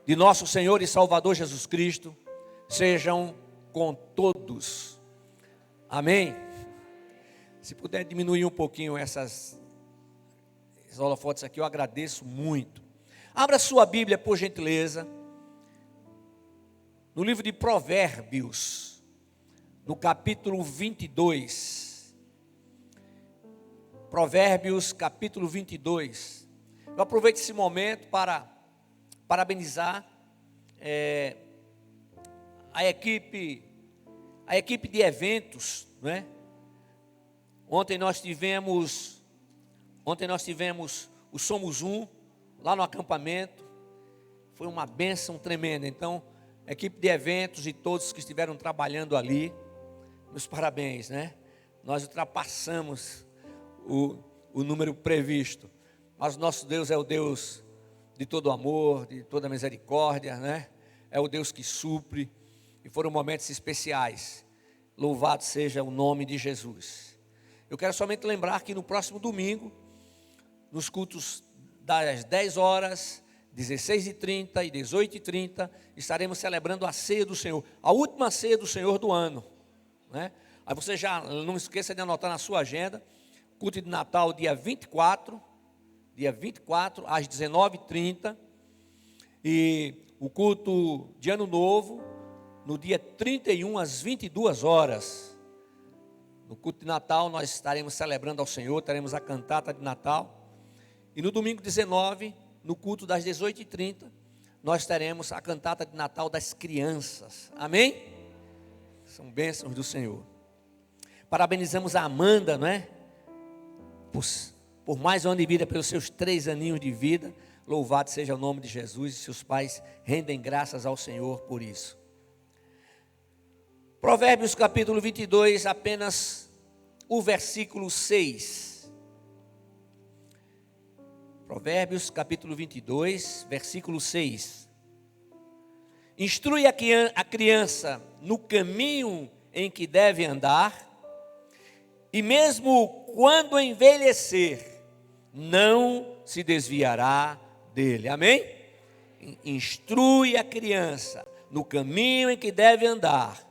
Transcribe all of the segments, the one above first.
de nosso Senhor e Salvador Jesus Cristo sejam com todos. Amém? Se puder diminuir um pouquinho esses holofotes aqui, eu agradeço muito. Abra sua Bíblia, por gentileza, no livro de Provérbios, no capítulo 22. Provérbios, capítulo 22. Eu aproveito esse momento para parabenizar a equipe de eventos, não é? Ontem nós tivemos o Somos Um lá no acampamento. Foi uma bênção tremenda. Então, a equipe de eventos e todos que estiveram trabalhando ali, meus parabéns, né? Nós ultrapassamos o número previsto. Mas o nosso Deus é o Deus de todo amor, de toda misericórdia, né? É o Deus que supre. E foram momentos especiais. Louvado seja o nome de Jesus. Eu quero somente lembrar que no próximo domingo, nos cultos das 10 horas, 16h30 e 18h30, estaremos celebrando a ceia do Senhor, a última ceia do Senhor do ano, né? Aí você já não esqueça de anotar na sua agenda, culto de Natal dia 24 às 19h30, e o culto de Ano Novo no dia 31 às 22 horas. No culto de Natal nós estaremos celebrando ao Senhor, teremos a cantata de Natal. E no domingo 19, no culto das 18h30, nós teremos a cantata de Natal das crianças. Amém? São bênçãos do Senhor. Parabenizamos a Amanda, não é? Por mais um ano de vida, pelos seus 3 aninhos de vida. Louvado seja o nome de Jesus, e seus pais rendem graças ao Senhor por isso. Provérbios capítulo 22, apenas o versículo 6. Provérbios capítulo 22, versículo 6. Instrui a criança no caminho em que deve andar, e mesmo quando envelhecer, não se desviará dele. Amém? Instrui a criança no caminho em que deve andar,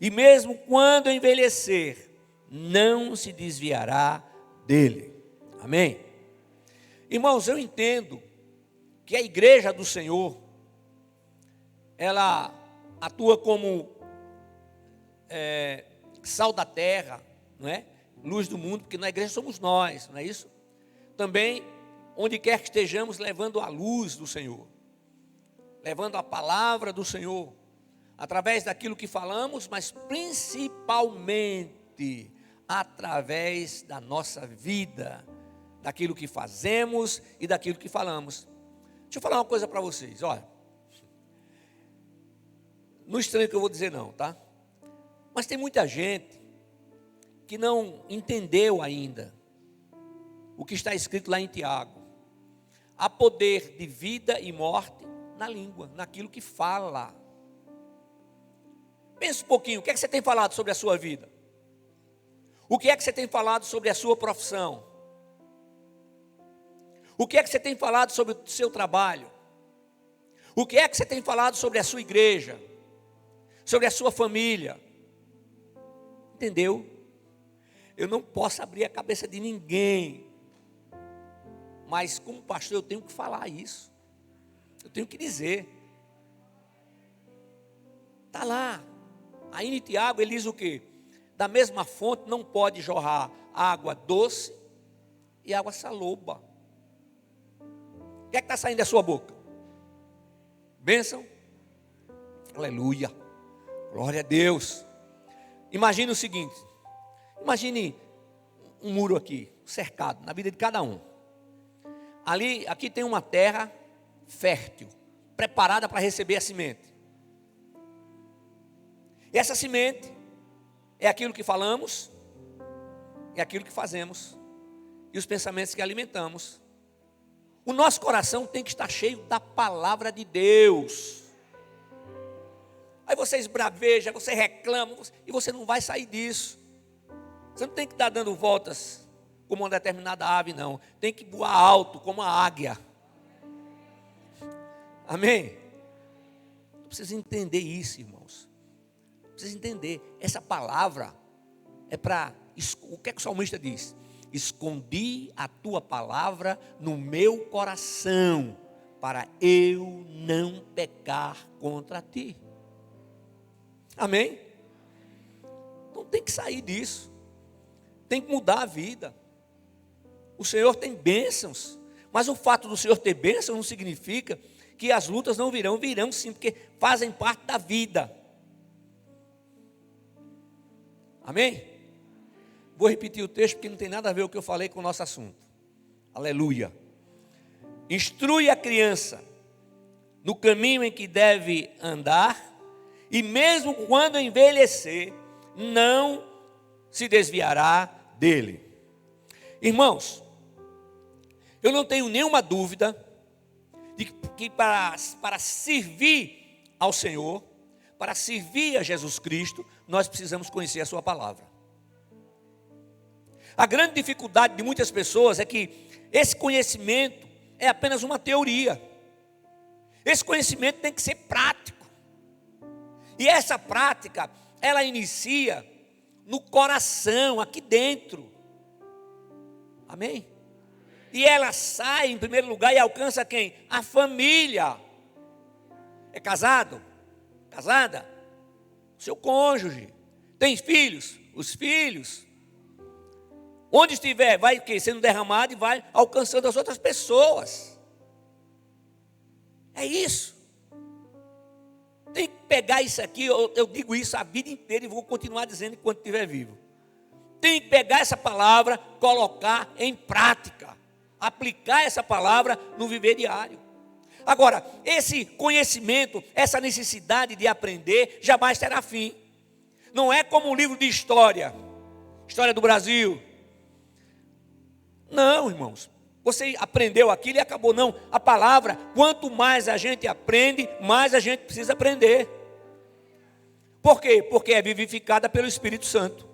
e mesmo quando envelhecer, não se desviará dele. Amém? Irmãos, eu entendo que a igreja do Senhor, ela atua como sal da terra, não é? Luz do mundo, porque na igreja somos nós, não é isso? Também, onde quer que estejamos, levando a luz do Senhor, levando a palavra do Senhor, através daquilo que falamos, mas principalmente através da nossa vida, daquilo que fazemos e daquilo que falamos. Deixa eu falar uma coisa para vocês, olha. Não estranho o que eu vou dizer não, tá? Mas tem muita gente que não entendeu ainda o que está escrito lá em Tiago. Há poder de vida e morte na língua, naquilo que fala. Pensa um pouquinho, o que é que você tem falado sobre a sua vida? O que é que você tem falado sobre a sua profissão? O que é que você tem falado sobre o seu trabalho? O que é que você tem falado sobre a sua igreja? Sobre a sua família? Entendeu? Eu não posso abrir a cabeça de ninguém, mas como pastor eu tenho que falar isso. Eu tenho que dizer. Está lá. Aí em Tiago ele diz o quê? Da mesma fonte não pode jorrar água doce e água saloba. O que é que está saindo da sua boca? Bênção? Aleluia. Glória a Deus. Imagine o seguinte. Imagine um muro aqui, cercado, na vida de cada um. Aqui tem uma terra fértil, preparada para receber a semente. E essa semente é aquilo que falamos, é aquilo que fazemos, e os pensamentos que alimentamos. O nosso coração tem que estar cheio da palavra de Deus. Aí você esbraveja, você reclama, e você não vai sair disso. Você não tem que estar dando voltas como uma determinada ave, não. Tem que voar alto como a águia. Amém? precisa entender isso, irmãos. Precisa entender. Essa palavra é para... O que é que o salmista diz? Escondi a tua palavra no meu coração, para eu não pecar contra ti. Amém? Então tem que sair disso. Tem que mudar a vida. O Senhor tem bênçãos. Mas o fato do Senhor ter bênçãos não significa que as lutas não virão. Virão sim, porque fazem parte da vida. Amém? Vou repetir o texto porque não tem nada a ver com o que eu falei com o nosso assunto. Aleluia. Instrui a criança no caminho em que deve andar, e mesmo quando envelhecer, não se desviará dele. Irmãos, eu não tenho nenhuma dúvida de que para servir ao Senhor, para servir a Jesus Cristo, nós precisamos conhecer a sua palavra. A grande dificuldade de muitas pessoas é que esse conhecimento é apenas uma teoria. Esse conhecimento tem que ser prático. E essa prática, ela inicia no coração, aqui dentro. Amém? E ela sai em primeiro lugar e alcança quem? A família. É casado? Casada? Seu cônjuge. Tem filhos? Os filhos. Onde estiver, vai sendo derramado e vai alcançando as outras pessoas. É isso. Tem que pegar isso aqui, eu digo isso a vida inteira e vou continuar dizendo enquanto estiver vivo. Tem que pegar essa palavra, colocar em prática. Aplicar essa palavra no viver diário. Agora, esse conhecimento, essa necessidade de aprender, jamais terá fim. Não é como um livro de história. História do Brasil. Não, irmãos. Você aprendeu aquilo e acabou. Não. A palavra, quanto mais a gente aprende, mais a gente precisa aprender. Por quê? Porque é vivificada pelo Espírito Santo.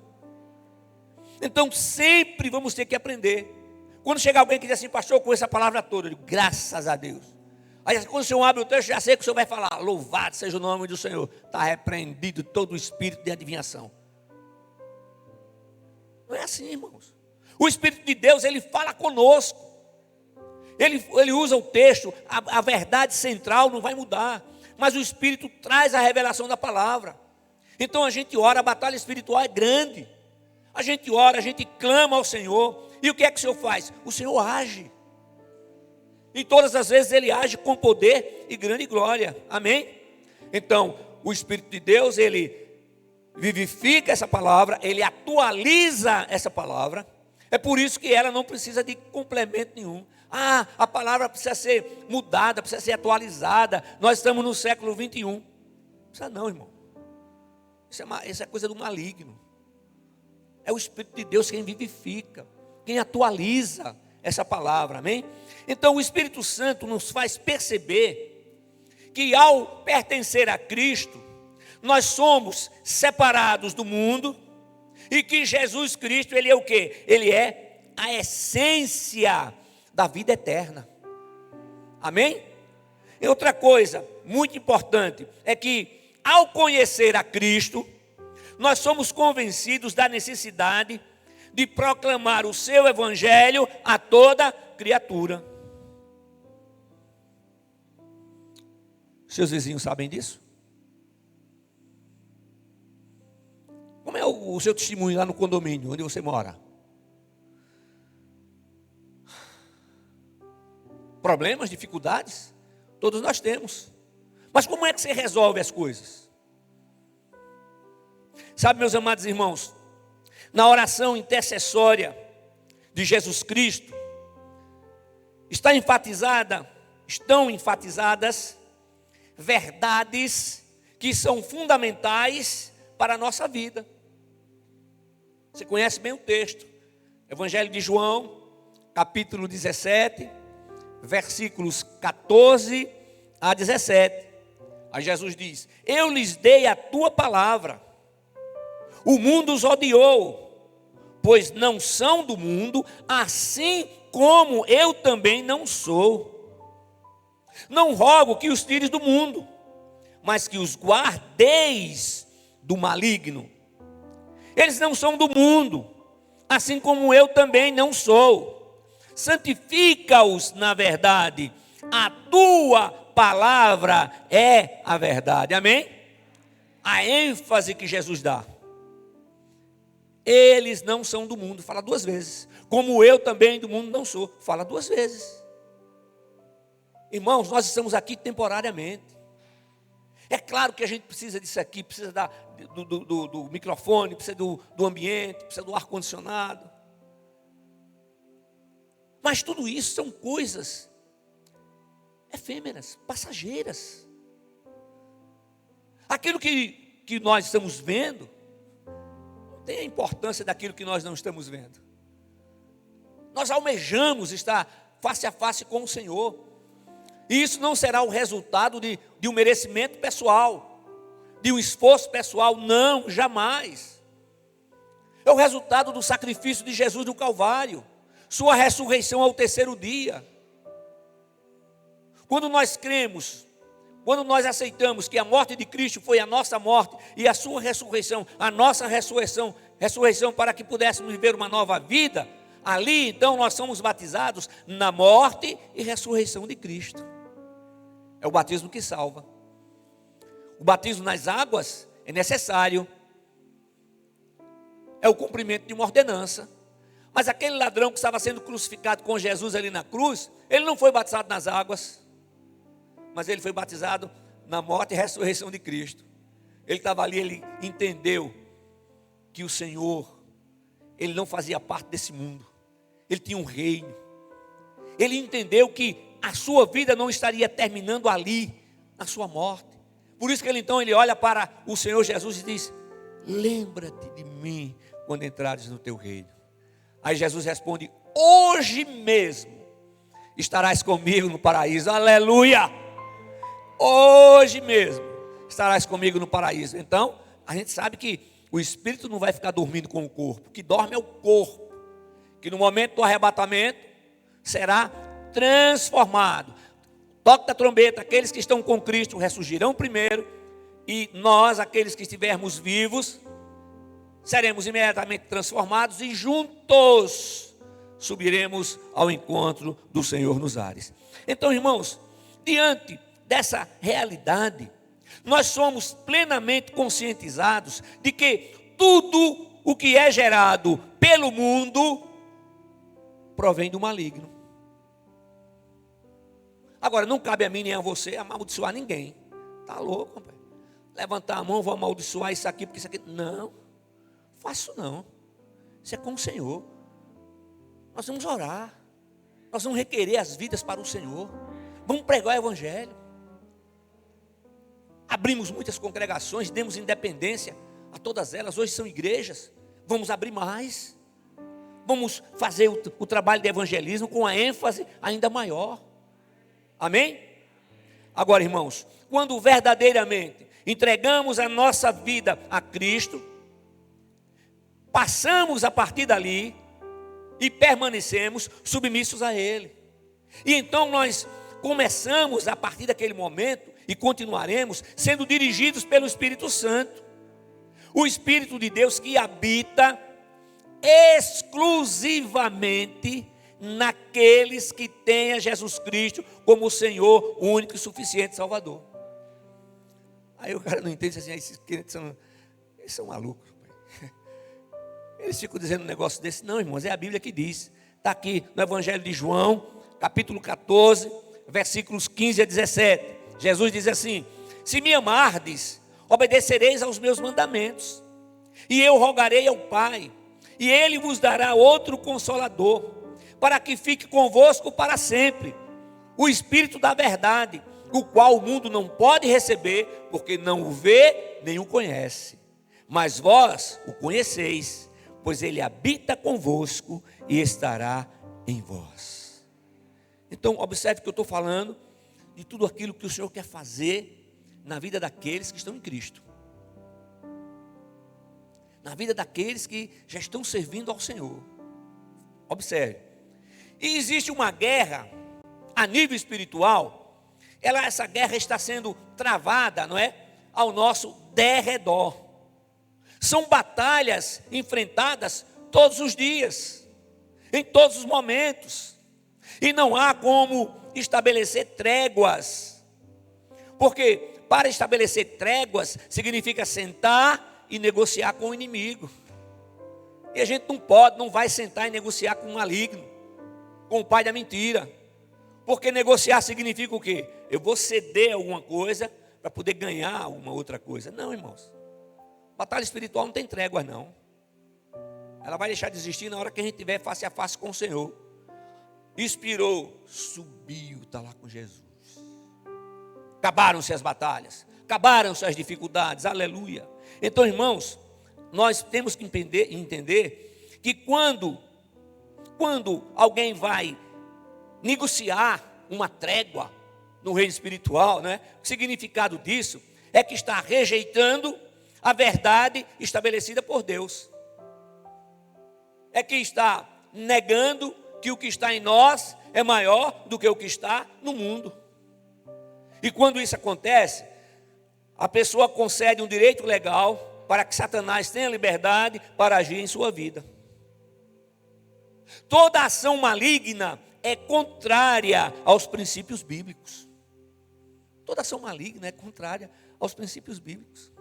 Então, sempre vamos ter que aprender. Quando chega alguém que diz assim, pastor, eu conheço a palavra toda, eu digo, graças a Deus. Aí quando o Senhor abre o texto, já sei que o Senhor vai falar, louvado seja o nome do Senhor. Está repreendido todo o espírito de adivinhação. Não é assim, irmãos. O Espírito de Deus, ele fala conosco. Ele usa o texto, a verdade central não vai mudar. Mas o Espírito traz a revelação da palavra. Então a gente ora, a batalha espiritual é grande. A gente ora, a gente clama ao Senhor. E o que é que o Senhor faz? O Senhor age. E todas as vezes Ele age com poder e grande glória. Amém? Então, o Espírito de Deus, Ele vivifica essa palavra, Ele atualiza essa palavra. É por isso que ela não precisa de complemento nenhum. A palavra precisa ser mudada, precisa ser atualizada. Nós estamos no século 21. Não precisa não, irmão. Isso é coisa do maligno. É o Espírito de Deus quem vivifica, quem atualiza essa palavra, amém? Então o Espírito Santo nos faz perceber que ao pertencer a Cristo, nós somos separados do mundo e que Jesus Cristo, Ele é o quê? Ele é a essência da vida eterna, amém? E outra coisa muito importante é que ao conhecer a Cristo, nós somos convencidos da necessidade de proclamar o seu evangelho a toda criatura. Seus vizinhos sabem disso? Como é o seu testemunho lá no condomínio onde você mora? Problemas, dificuldades? Todos nós temos. Mas como é que você resolve as coisas? Sabe, meus amados irmãos, na oração intercessória de Jesus Cristo, estão enfatizadas verdades que são fundamentais para a nossa vida. Você conhece bem o texto, Evangelho de João, capítulo 17, versículos 14 a 17. Aí Jesus diz, eu lhes dei a tua palavra, o mundo os odiou, pois não são do mundo, assim como eu também não sou. Não rogo que os tires do mundo, mas que os guardeis do maligno. Eles não são do mundo, assim como eu também não sou. Santifica-os na verdade, a tua palavra é a verdade. Amém? A ênfase que Jesus dá. Eles não são do mundo, fala 2 vezes. Como eu também do mundo não sou, fala 2 vezes. Irmãos, nós estamos aqui temporariamente. É claro que a gente precisa disso aqui, precisa do microfone, precisa do ambiente, precisa do ar-condicionado. Mas tudo isso são coisas efêmeras, passageiras. Aquilo que nós estamos vendo, não tem a importância daquilo que nós não estamos vendo. Nós almejamos estar face a face com o Senhor. E isso não será o resultado de um merecimento pessoal, de um esforço pessoal, não, jamais. É o resultado do sacrifício de Jesus no Calvário, sua ressurreição ao 3º dia. Quando nós cremos, quando nós aceitamos que a morte de Cristo foi a nossa morte e a sua ressurreição, a nossa ressurreição para que pudéssemos viver uma nova vida, ali então nós somos batizados na morte e ressurreição de Cristo. É o batismo que salva. O batismo nas águas é necessário. É o cumprimento de uma ordenança. Mas aquele ladrão que estava sendo crucificado com Jesus ali na cruz, ele não foi batizado nas águas, mas ele foi batizado na morte e ressurreição de Cristo. Ele estava ali, ele entendeu que o Senhor, ele não fazia parte desse mundo. Ele tinha um reino. Ele entendeu que a sua vida não estaria terminando ali, na sua morte. Por isso que ele olha para o Senhor Jesus e diz: lembra-te de mim quando entrares no teu reino. Aí Jesus responde: hoje mesmo estarás comigo no paraíso. Aleluia! Hoje mesmo estarás comigo no paraíso. Então, a gente sabe que o espírito não vai ficar dormindo com o corpo. O que dorme é o corpo, que no momento do arrebatamento será transformado. Toque da trombeta, aqueles que estão com Cristo ressurgirão primeiro, e nós, aqueles que estivermos vivos, seremos imediatamente transformados e juntos subiremos ao encontro do Senhor nos ares. Então, irmãos, diante dessa realidade, nós somos plenamente conscientizados de que tudo o que é gerado pelo mundo provém do maligno. Agora, não cabe a mim nem a você amaldiçoar ninguém. Está louco, rapaz? Levantar a mão, vou amaldiçoar isso aqui, porque isso aqui... Não, faço não. Isso é com o Senhor. Nós vamos orar. Nós vamos requerer as vidas para o Senhor. Vamos pregar o Evangelho. Abrimos muitas congregações, demos independência a todas elas. Hoje são igrejas. Vamos abrir mais. Vamos fazer o trabalho de evangelismo com a ênfase ainda maior. Amém? Agora, irmãos, quando verdadeiramente entregamos a nossa vida a Cristo, passamos a partir dali e permanecemos submissos a Ele. E então nós começamos a partir daquele momento e continuaremos sendo dirigidos pelo Espírito Santo. O Espírito de Deus que habita exclusivamente naqueles que têm a Jesus Cristo como o Senhor, único e suficiente Salvador. Aí o cara não entende assim, esses crentes são malucos. Eles ficam dizendo um negócio desse. Não, irmãos, é a Bíblia que diz. Está aqui no Evangelho de João, capítulo 14, versículos 15 a 17. Jesus diz assim: se me amardes, obedecereis aos meus mandamentos, e eu rogarei ao Pai, e Ele vos dará outro Consolador, para que fique convosco para sempre, o Espírito da verdade, o qual o mundo não pode receber, porque não o vê nem o conhece. Mas vós o conheceis, pois Ele habita convosco e estará em vós. Então observe que eu estou falando de tudo aquilo que o Senhor quer fazer na vida daqueles que estão em Cristo, na vida daqueles que já estão servindo ao Senhor. Observe. E existe uma guerra a nível espiritual Essa guerra está sendo travada, não é? Ao nosso derredor. São batalhas enfrentadas todos os dias, em todos os momentos. E não há como estabelecer tréguas. Porque para estabelecer tréguas significa sentar e negociar com o inimigo. E a gente não vai sentar e negociar com o maligno, com o pai da mentira. Porque negociar significa o quê? Eu vou ceder alguma coisa para poder ganhar uma outra coisa. Não, irmãos. Batalha espiritual não tem tréguas, não. Ela vai deixar de existir na hora que a gente estiver face a face com o Senhor. Inspirou, subiu, está lá com Jesus. Acabaram-se as batalhas, acabaram-se as dificuldades, aleluia. Então, irmãos, nós temos que entender que quando alguém vai negociar uma trégua no reino espiritual, né? O significado disso é que está rejeitando a verdade estabelecida por Deus. É que está negando que o que está em nós é maior do que o que está no mundo. E quando isso acontece, a pessoa concede um direito legal para que Satanás tenha liberdade para agir em sua vida. Toda ação maligna é contrária aos princípios bíblicos. Toda ação maligna é contrária aos princípios bíblicos.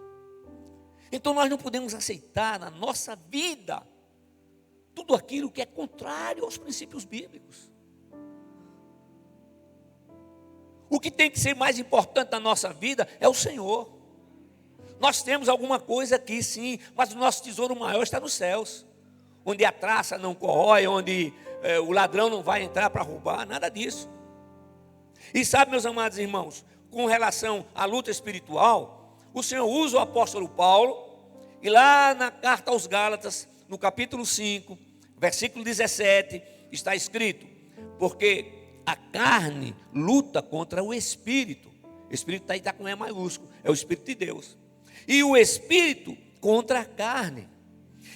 Então nós não podemos aceitar na nossa vida tudo aquilo que é contrário aos princípios bíblicos. O que tem que ser mais importante na nossa vida é o Senhor. Nós temos alguma coisa aqui sim, mas o nosso tesouro maior está nos céus, onde a traça não corrói, onde o ladrão não vai entrar para roubar, nada disso. E sabe, meus amados irmãos, com relação à luta espiritual, o Senhor usa o apóstolo Paulo, e lá na carta aos Gálatas, no capítulo 5, versículo 17, está escrito: porque a carne luta contra o Espírito. O Espírito está com E maiúsculo, é o Espírito de Deus. E o Espírito contra a carne.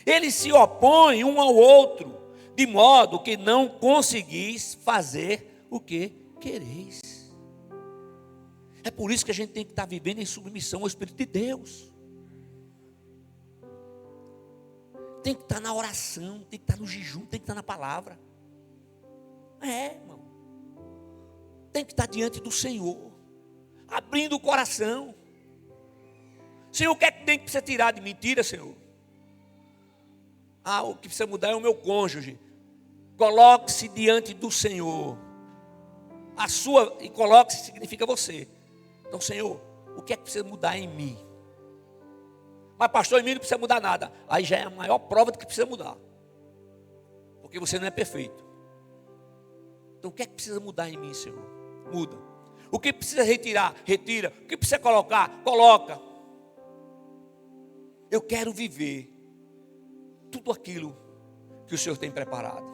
Eles se opõem um ao outro, de modo que não conseguis fazer o que quereis. É por isso que a gente tem que estar vivendo em submissão ao Espírito de Deus. Tem que estar na oração, tem que estar no jejum, tem que estar na palavra. Irmão. Tem que estar diante do Senhor, abrindo o coração. Senhor, o que é que tem que precisa tirar de mentira, Senhor? O que precisa mudar é o meu cônjuge. Coloque-se diante do Senhor. E coloque-se significa você. Então, Senhor, o que é que precisa mudar em mim? Mas pastor, em mim não precisa mudar nada. Aí já é a maior prova de que precisa mudar. Porque você não é perfeito. Então o que é que precisa mudar em mim, Senhor? Muda. O que precisa retirar? Retira. O que precisa colocar? Coloca. Eu quero viver tudo aquilo que o Senhor tem preparado.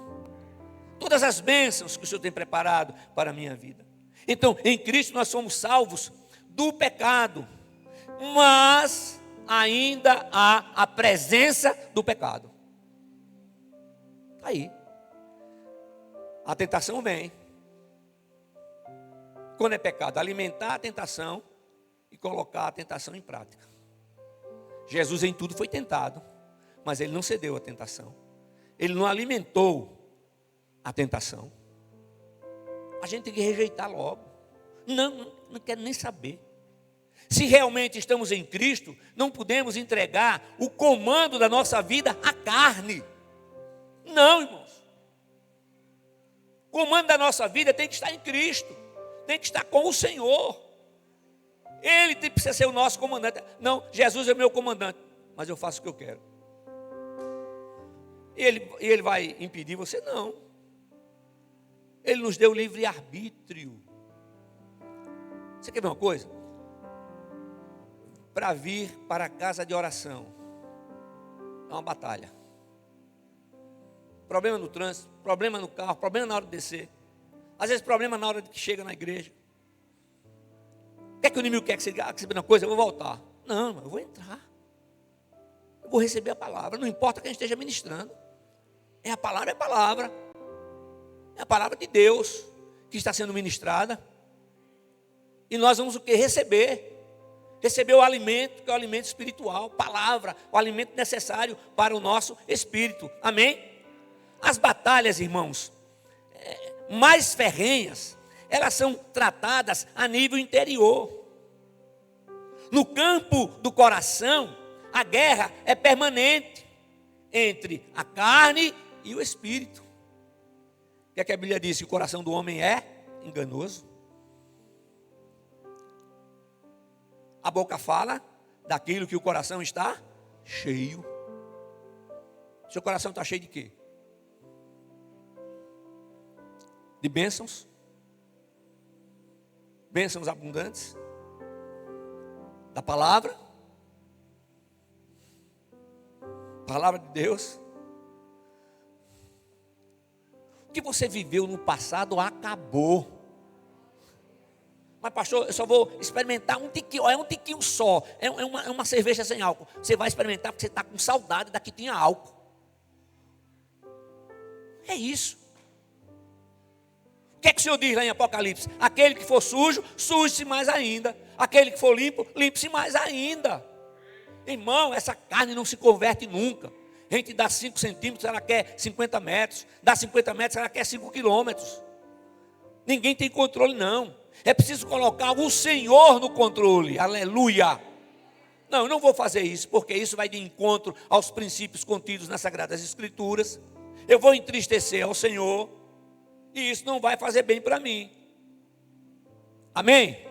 Todas as bênçãos que o Senhor tem preparado para a minha vida. Então, em Cristo nós somos salvos do pecado. Mas ainda há a presença do pecado. Aí. A tentação vem. Quando é pecado, alimentar a tentação e colocar a tentação em prática. Jesus em tudo foi tentado, mas ele não cedeu à tentação. Ele não alimentou a tentação. A gente tem que rejeitar logo. Não quero nem saber. Se realmente estamos em Cristo, não podemos entregar o comando da nossa vida à carne. Não, irmãos. O comando da nossa vida tem que estar em Cristo. Tem que estar com o Senhor. Ele precisa ser o nosso comandante. Não, Jesus é o meu comandante, mas eu faço o que eu quero. Ele vai impedir você? Não. Ele nos deu livre-arbítrio. Você quer ver uma coisa? Para vir para a casa de oração é uma batalha. Problema no trânsito, problema no carro, problema na hora de descer. Às vezes problema na hora de que chega na igreja. O que é que o inimigo quer que você diga? Uma coisa, eu vou voltar. Não, eu vou entrar. Eu vou receber a palavra. Não importa quem esteja ministrando. É a palavra, é a palavra. É a palavra de Deus que está sendo ministrada. E nós vamos o quê? Receber o alimento, que é o alimento espiritual, palavra, o alimento necessário para o nosso espírito. Amém? As batalhas, irmãos, mais ferrenhas, elas são tratadas a nível interior. No campo do coração, a guerra é permanente entre a carne e o espírito. O que é que a Bíblia diz? Que o coração do homem é enganoso. A boca fala daquilo que o coração está cheio. Seu coração está cheio de quê? De bênçãos? Bênçãos abundantes? Da palavra? Palavra de Deus? O que você viveu no passado acabou. Mas pastor, eu só vou experimentar um tiquinho, é um tiquinho só, é uma cerveja sem álcool. Você vai experimentar porque você está com saudade da que tinha álcool. É isso. O que é que o Senhor diz lá em Apocalipse? Aquele que for sujo, suje-se mais ainda. Aquele que for limpo, limpe-se mais ainda. Irmão, essa carne não se converte nunca. A gente dá 5 centímetros, ela quer 50 metros. Dá 50 metros, ela quer 5 quilômetros. Ninguém tem controle não. É preciso colocar o Senhor no controle. Aleluia. Não, eu não vou fazer isso, porque isso vai de encontro aos princípios contidos nas Sagradas Escrituras. Eu vou entristecer ao Senhor. E isso não vai fazer bem para mim. Amém?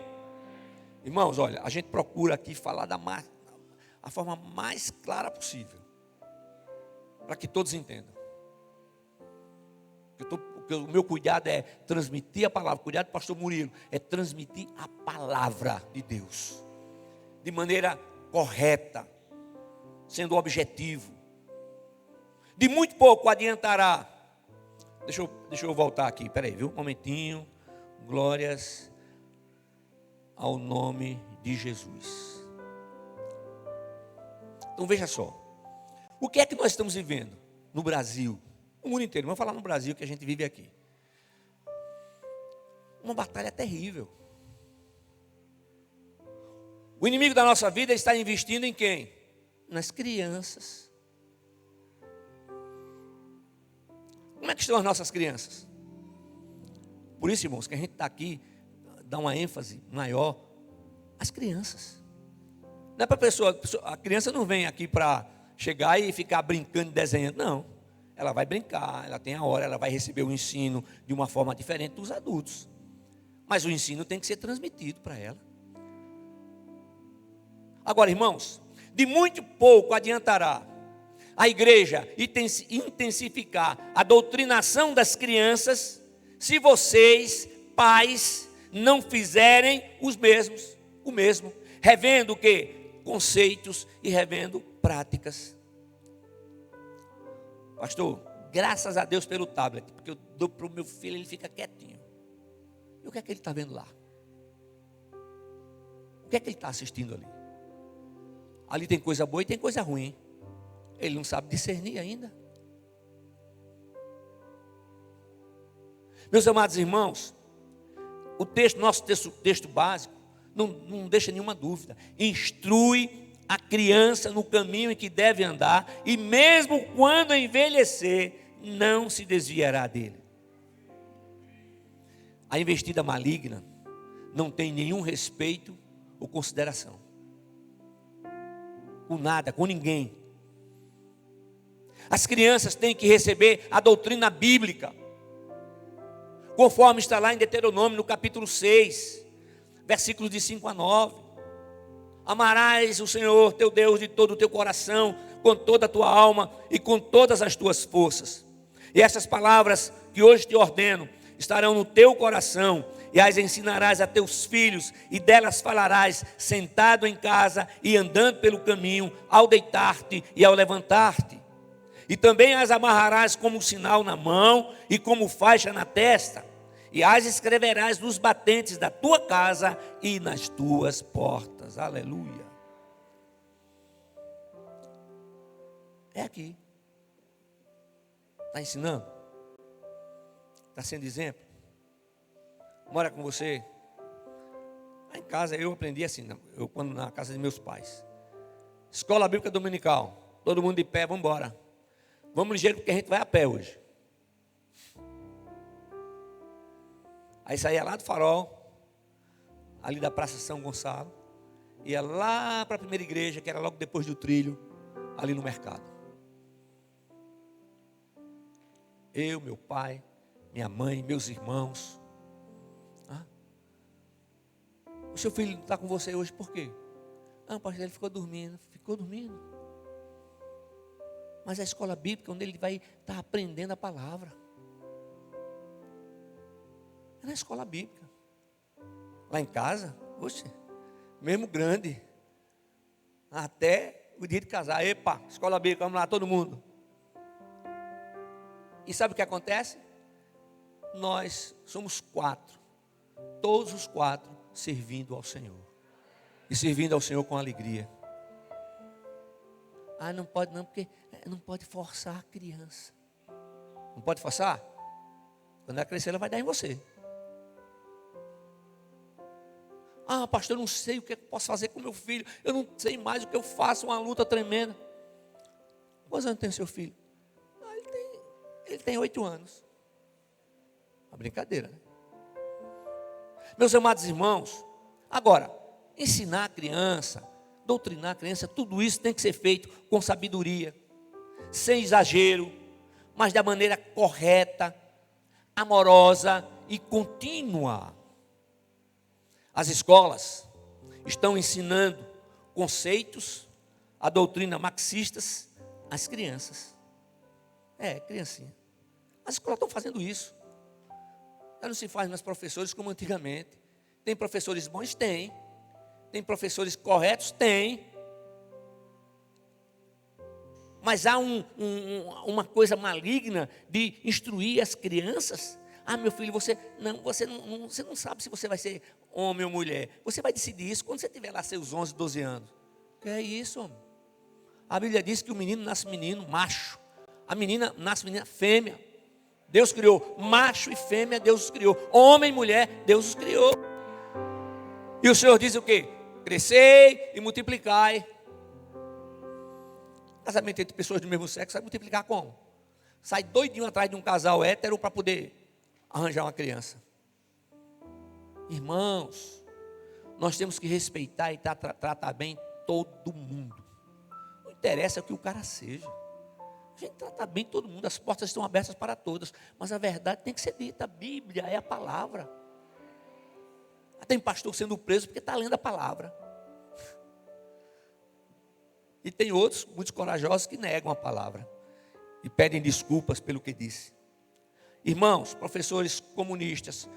Irmãos, olha, a gente procura aqui falar a forma mais clara possível. Para que todos entendam. O meu cuidado é transmitir a palavra. O cuidado do pastor Murilo é transmitir a palavra de Deus. De maneira correta. Sendo objetivo. De muito pouco adiantará. Deixa eu voltar aqui, peraí, viu? Um momentinho. Glórias ao nome de Jesus. Então veja só. O que é que nós estamos vivendo no Brasil? No mundo inteiro, vamos falar no Brasil que a gente vive aqui. Uma batalha terrível. O inimigo da nossa vida está investindo em quem? Nas crianças. Como é que estão as nossas crianças? Por isso, irmãos, que a gente está aqui, dá uma ênfase maior às crianças. Não é para a criança não vem aqui para chegar e ficar brincando e desenhando, não. Ela vai brincar, ela tem a hora, ela vai receber o ensino de uma forma diferente dos adultos. Mas o ensino tem que ser transmitido para ela. Agora, irmãos, de muito pouco adiantará a igreja intensificar a doutrinação das crianças, se vocês, pais, não fizerem o mesmo, revendo o quê? Conceitos e revendo práticas. Pastor, graças a Deus pelo tablet, porque eu dou para o meu filho, ele fica quietinho. E o que é que ele está vendo lá? O que é que ele está assistindo ali? Ali tem coisa boa e tem coisa ruim. Ele não sabe discernir ainda. Meus amados irmãos, o nosso texto básico, não deixa nenhuma dúvida. Instrui a criança no caminho em que deve andar, e mesmo quando envelhecer, não se desviará dele. A investida maligna não tem nenhum respeito ou consideração. Com nada, com ninguém. As crianças têm que receber a doutrina bíblica, conforme está lá em Deuteronômio, no capítulo 6, versículos de 5 a 9. Amarás o Senhor teu Deus de todo o teu coração, com toda a tua alma e com todas as tuas forças. E essas palavras que hoje te ordeno estarão no teu coração, e as ensinarás a teus filhos, e delas falarás sentado em casa e andando pelo caminho, ao deitar-te e ao levantar-te. E também as amarrarás como sinal na mão e como faixa na testa, e as escreverás nos batentes da tua casa e nas tuas portas. Aleluia. É aqui. Está ensinando? Está sendo exemplo? Mora com você? casa eu aprendi assim, quando na casa de meus pais. Escola Bíblica Dominical. Todo mundo de pé, vamos embora. Vamos ligeiro porque a gente vai a pé hoje. Aí saía lá do Farol, ali da Praça São Gonçalo, ia lá para a primeira igreja, que era logo depois do trilho, ali no mercado. Eu, meu pai, minha mãe, meus irmãos. O seu filho não está com você hoje por quê? Pastor, ele ficou dormindo. Ficou dormindo? Mas a escola bíblica, onde ele vai estar aprendendo a palavra. É na escola bíblica. Lá em casa, oxe, mesmo grande. Até o dia de casar. Epa, escola bíblica, vamos lá, todo mundo. E sabe o que acontece? Nós somos 4. Todos os 4 servindo ao Senhor. E servindo ao Senhor com alegria. Não pode não, porque não pode forçar a criança. Não pode forçar? Quando ela crescer, ela vai dar em você. Pastor, eu não sei o que eu posso fazer com meu filho. Eu não sei mais o que eu faço, uma luta tremenda. Quantos anos tem seu filho? Ele tem 8 anos. Uma brincadeira, né? Meus amados irmãos, agora, ensinar a criança, doutrinar a criança, tudo isso tem que ser feito com sabedoria, sem exagero, mas da maneira correta, amorosa e contínua. As escolas estão ensinando conceitos, a doutrina marxistas às crianças. Criancinha. As escolas estão fazendo isso. Não se faz mais professores como antigamente. Tem professores bons? Tem. Tem professores corretos? Tem. Mas há uma coisa maligna de instruir as crianças. Meu filho, você não sabe se você vai ser homem ou mulher. Você vai decidir isso quando você tiver lá seus 11, 12 anos. Que é isso, homem? A Bíblia diz que o menino nasce menino, macho. A menina nasce menina, fêmea. Deus criou macho e fêmea, Deus os criou. Homem e mulher, Deus os criou. E o Senhor diz o quê? Crescei e multiplicai. Casamento entre pessoas do mesmo sexo vai multiplicar como? Sai doidinho atrás de um casal hétero para poder arranjar uma criança. Irmãos, nós temos que respeitar e tratar bem todo mundo. Não interessa o que o cara seja. A gente trata bem todo mundo, as portas estão abertas para todos, mas a verdade tem que ser dita. A Bíblia é a palavra. Tem pastor sendo preso porque está lendo a palavra. E tem outros, muitos corajosos, que negam a palavra e pedem desculpas pelo que disse. Irmãos, professores comunistas,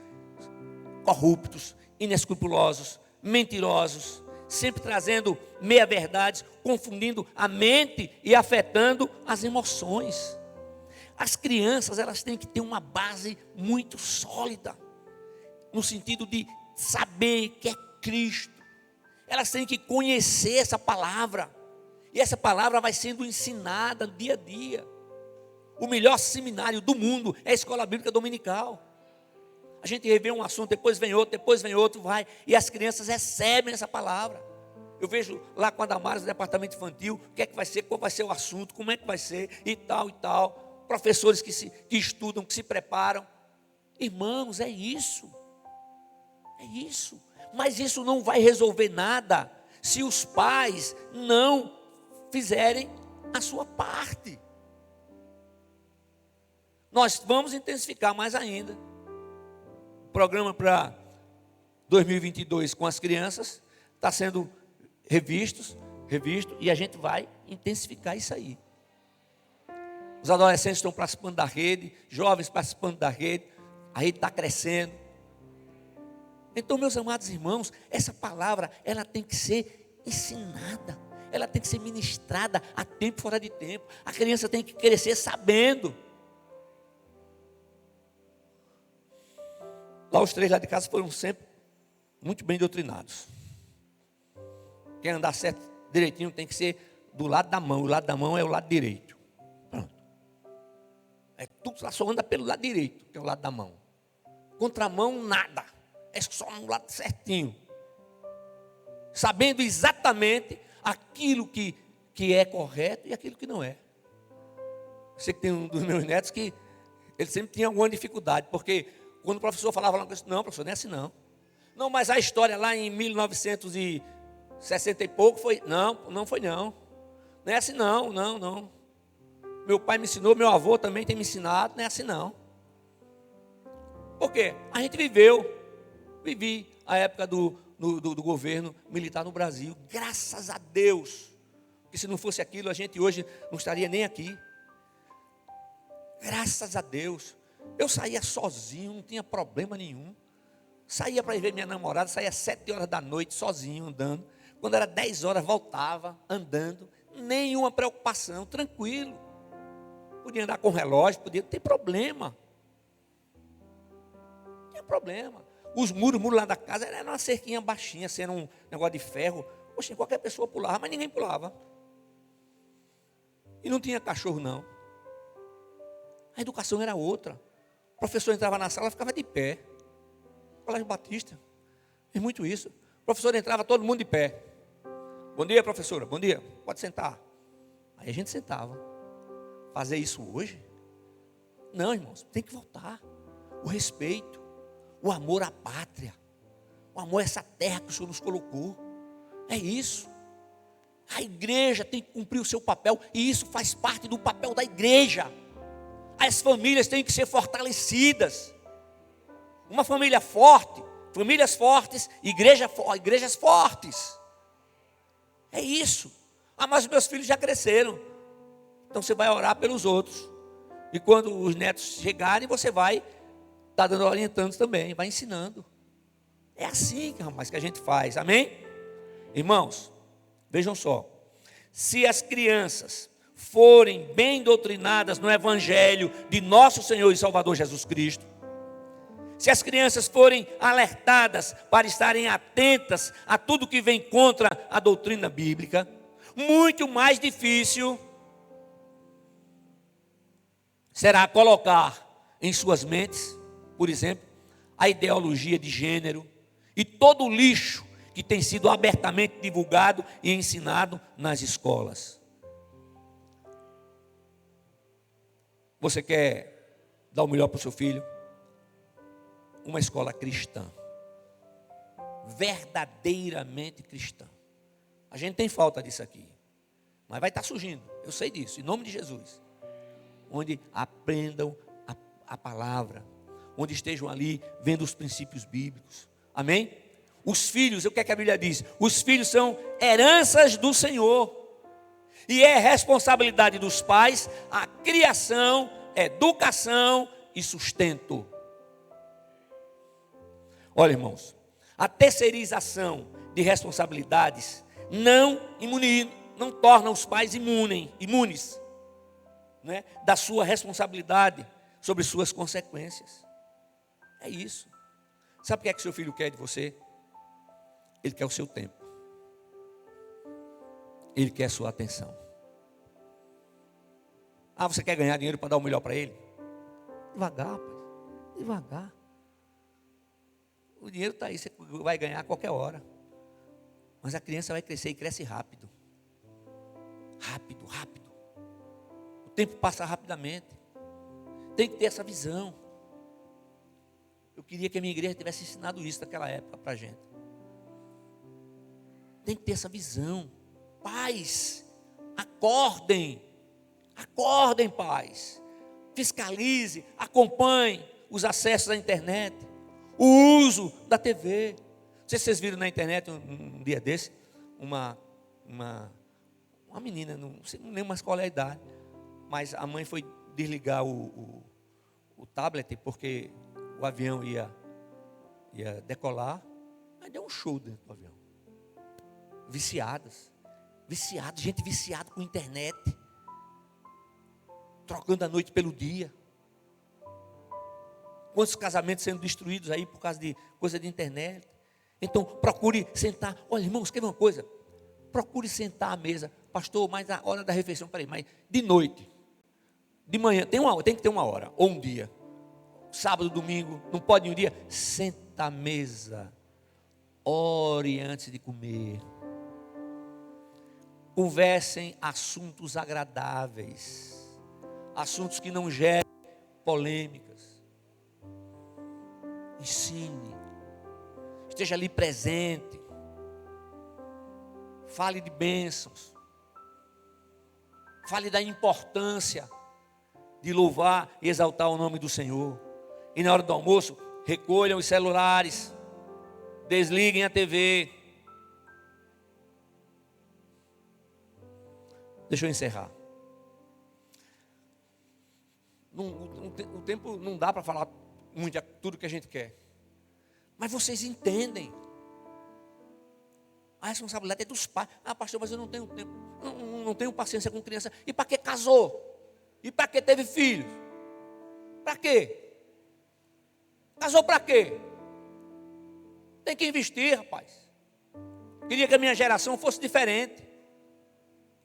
corruptos, inescrupulosos, mentirosos, sempre trazendo meia-verdades, confundindo a mente e afetando as emoções. As crianças, elas têm que ter uma base muito sólida, no sentido de saber que é Cristo. Elas têm que conhecer essa palavra, e essa palavra vai sendo ensinada dia a dia. O melhor seminário do mundo é a escola bíblica dominical. A gente revê um assunto, depois vem outro, vai, e as crianças recebem essa palavra. Eu vejo lá com a Damares, no departamento infantil, o que é que vai ser, qual vai ser o assunto, como é que vai ser, e tal. Professores que estudam, que se preparam. Irmãos, é isso. É isso. Mas isso não vai resolver nada se os pais não fizerem a sua parte. Nós vamos intensificar mais ainda. O programa para 2022 com as crianças está sendo revisto, e a gente vai intensificar isso aí. Os adolescentes estão participando da rede, jovens participando da rede, a rede está crescendo. Então, meus amados irmãos, essa palavra, ela tem que ser ensinada, ela tem que ser ministrada a tempo e fora de tempo. A criança tem que crescer sabendo. Lá os 3 lá de casa foram sempre muito bem doutrinados. Quem andar certo, direitinho, tem que ser do lado da mão. O lado da mão é o lado direito. Pronto. Tu só anda pelo lado direito, que é o lado da mão. Contramão, nada. É só no lado certinho. sabendo exatamente aquilo que é correto e aquilo que não é. Sei que tem um dos meus netos que ele sempre tinha alguma dificuldade, porque quando o professor falava lá, não, professor, não é assim não. Não, mas a história lá em 1960 e pouco foi, não foi não. Não é assim não. Meu pai me ensinou, meu avô também tem me ensinado, não é assim não. Por quê? A gente vivi a época do governo militar no Brasil, graças a Deus, que se não fosse aquilo, a gente hoje não estaria nem aqui. Graças a Deus, eu saía sozinho, não tinha problema nenhum. Saía para ir ver minha namorada, saía às 7 horas da noite, sozinho, andando. Quando era 10 horas, voltava, andando, nenhuma preocupação, tranquilo. Podia andar com relógio, podia ter problema. Não tinha problema. Os muros lá da casa, era uma cerquinha baixinha, sendo um negócio de ferro. Poxa, qualquer pessoa pulava, mas ninguém pulava. E não tinha cachorro, não. A educação era outra. O professor entrava na sala, ficava de pé. Colégio Batista, fez muito isso. O professor entrava, todo mundo de pé. Bom dia, professora, bom dia, pode sentar. Aí a gente sentava. Fazer isso hoje? Não, irmãos, tem que voltar. O respeito, o amor à pátria, o amor a essa terra que o Senhor nos colocou. É isso. A igreja tem que cumprir o seu papel, e isso faz parte do papel da igreja. As famílias têm que ser fortalecidas. Uma família forte, famílias fortes, igrejas fortes. É isso. Ah, mas os meus filhos já cresceram. Então você vai orar pelos outros. E quando os netos chegarem, você vai estar dando orientando também, vai ensinando. É assim, rapaz, que a gente faz. Amém? Irmãos, vejam só. Se as crianças forem bem doutrinadas no Evangelho de nosso Senhor e Salvador Jesus Cristo, se as crianças forem alertadas para estarem atentas a tudo que vem contra a doutrina bíblica, muito mais difícil será colocar em suas mentes, por exemplo, a ideologia de gênero e todo o lixo que tem sido abertamente divulgado e ensinado nas escolas. Você quer dar o melhor para o seu filho? Uma escola cristã, verdadeiramente cristã. A gente tem falta disso aqui, mas vai estar surgindo, eu sei disso, em nome de Jesus. Onde aprendam a palavra, onde estejam ali vendo os princípios bíblicos. Amém? Os filhos, o que é que a Bíblia diz? Os filhos são heranças do Senhor, e é responsabilidade dos pais a criação, educação e sustento. Olha, irmãos, a terceirização de responsabilidades não torna os pais imunes, né, da sua responsabilidade sobre suas consequências. É isso. Sabe o que é que seu filho quer de você? Ele quer o seu tempo. Ele quer a sua atenção. Ah, você quer ganhar dinheiro para dar o melhor para ele? Devagar, pai. Devagar. O dinheiro está aí, você vai ganhar a qualquer hora. Mas a criança vai crescer e cresce rápido. Rápido. O tempo passa rapidamente. Tem que ter essa visão. Eu queria que a minha igreja tivesse ensinado isso naquela época para a gente. Tem que ter essa visão. Pais, acordem. Acordem, pais. Fiscalize, acompanhe os acessos à internet, o uso da TV. Não sei se vocês viram na internet um dia desse, uma menina, não sei nem mais qual é a idade, mas a mãe foi desligar o tablet porque o avião ia decolar, mas deu um show dentro do avião. Viciados, gente viciada com internet, trocando a noite pelo dia. Quantos casamentos sendo destruídos aí por causa de coisa de internet. Então procure sentar. Olha, irmãos, quer ver uma coisa? Procure sentar à mesa. Pastor, mas a hora da refeição, peraí, mas de noite, de manhã, tem que ter uma hora, ou um dia. Sábado, domingo, não pode um dia. Senta à mesa. ore antes de comer. Conversem assuntos agradáveis, assuntos que não gerem polêmicas. Ensine, esteja ali presente, fale de bênçãos, fale da importância de louvar e exaltar o nome do Senhor. E na hora do almoço, recolham os celulares, desliguem a TV. Deixa eu encerrar. O tempo não dá para falar muito tudo que a gente quer. Mas vocês entendem. A responsabilidade é dos pais. Ah, pastor, mas eu não tenho tempo. Não tenho paciência com criança. E para que casou? E para que teve filhos? Para quê? Casou para quê? Tem que investir, rapaz. Queria que a minha geração fosse diferente.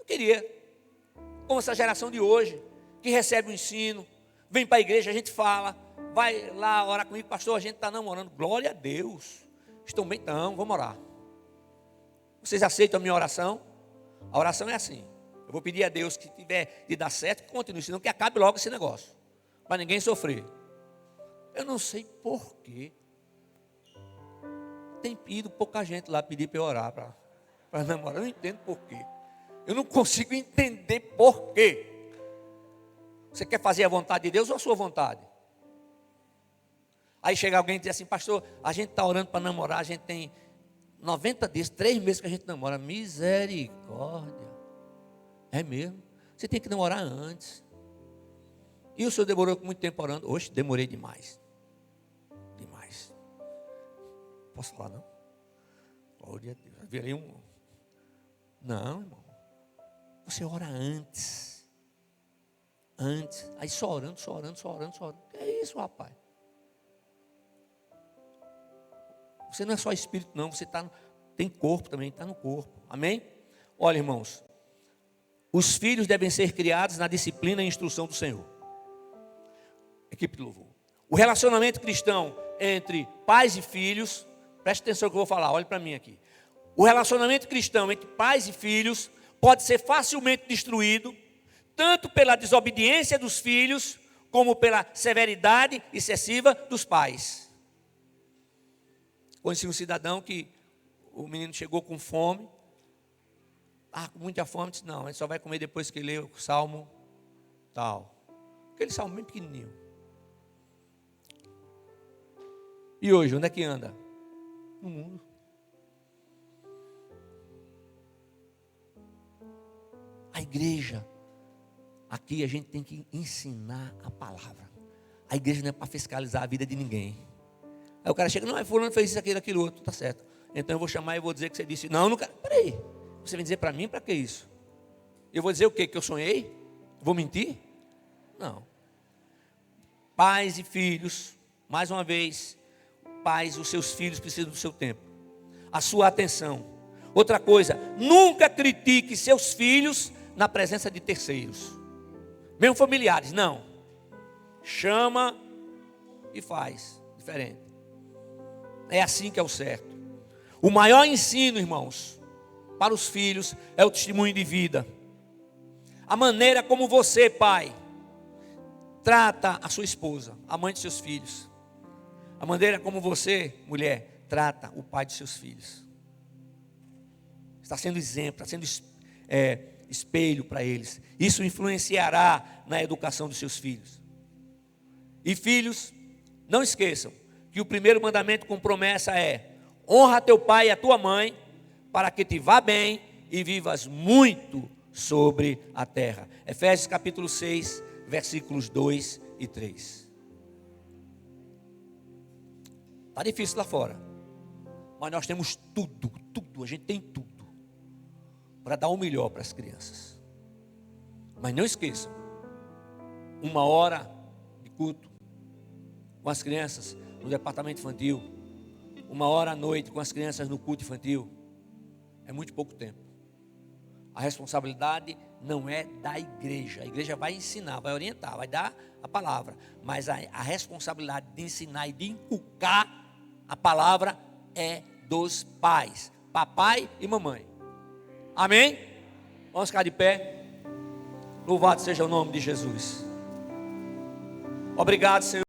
Eu queria. Como essa geração de hoje, que recebe o ensino, vem para a igreja, a gente fala, vai lá orar comigo, pastor, a gente está namorando. Glória a Deus. Estão bem? Então, vamos orar. Vocês aceitam a minha oração? A oração é assim. Eu vou pedir a Deus que tiver de dar certo, que continue, senão que acabe logo esse negócio. Para ninguém sofrer. Eu não sei porquê. Tem ido pouca gente lá pedir para eu orar para namorar. Eu não entendo porquê. Eu não consigo entender porquê. Você quer fazer a vontade de Deus ou a sua vontade? Aí chega alguém e diz assim, pastor, a gente está orando para namorar, a gente tem 90 dias, 3 meses que a gente namora. Misericórdia. É mesmo? Você tem que namorar antes. E o senhor demorou muito tempo orando? Oxe, demorei demais. Demais. Posso falar não? Glória a Deus. Eu virei um... Não, irmão. Você ora antes. Antes. Aí só orando. Que é isso, rapaz? Você não é só espírito, não. Você tem corpo também, está no corpo. Amém? Olha, irmãos. Os filhos devem ser criados na disciplina e instrução do Senhor. Equipe de louvor. O relacionamento cristão entre pais e filhos, preste atenção no que eu vou falar, olhe para mim aqui. O relacionamento cristão entre pais e filhos pode ser facilmente destruído, tanto pela desobediência dos filhos, como pela severidade excessiva dos pais. Conheci um cidadão que o menino chegou com fome, com muita fome, disse, não, ele só vai comer depois que lê o salmo tal. Aquele salmo bem pequenininho. E hoje, onde é que anda? No mundo. A igreja, aqui a gente tem que ensinar a palavra. A igreja não é para fiscalizar a vida de ninguém. Aí o cara chega, não, fulano fez isso, aquilo outro, tá certo. Então eu vou chamar e vou dizer que você disse, não, peraí. Você vem dizer para mim, para que isso? Eu vou dizer o quê? Que eu sonhei? Vou mentir? Não. Pais e filhos, mais uma vez, pais, os seus filhos precisam do seu tempo, a sua atenção. Outra coisa, nunca critique seus filhos na presença de terceiros, mesmo familiares, não. Chama e faz diferente. É assim que é o certo. O maior ensino, irmãos, para os filhos é o testemunho de vida. A maneira como você, pai, trata a sua esposa, a mãe de seus filhos. A maneira como você, mulher, trata o pai de seus filhos. Está sendo exemplo, está sendo espelho para eles. Isso influenciará na educação dos seus filhos. E filhos, não esqueçam que o primeiro mandamento com promessa é: honra teu pai e a tua mãe, para que te vá bem e vivas muito sobre a terra. Efésios capítulo 6, versículos 2 e 3. Está difícil lá fora, mas nós temos tudo, a gente tem tudo para dar o melhor para as crianças. Mas não esqueçam, 1 hora de culto com as crianças no departamento infantil, 1 hora à noite com as crianças no culto infantil, é muito pouco tempo. A responsabilidade não é da igreja. A igreja vai ensinar, vai orientar, vai dar a palavra, mas a responsabilidade de ensinar e de inculcar a palavra é dos pais, papai e mamãe. Amém? Vamos ficar de pé. Louvado seja o nome de Jesus. Obrigado, Senhor.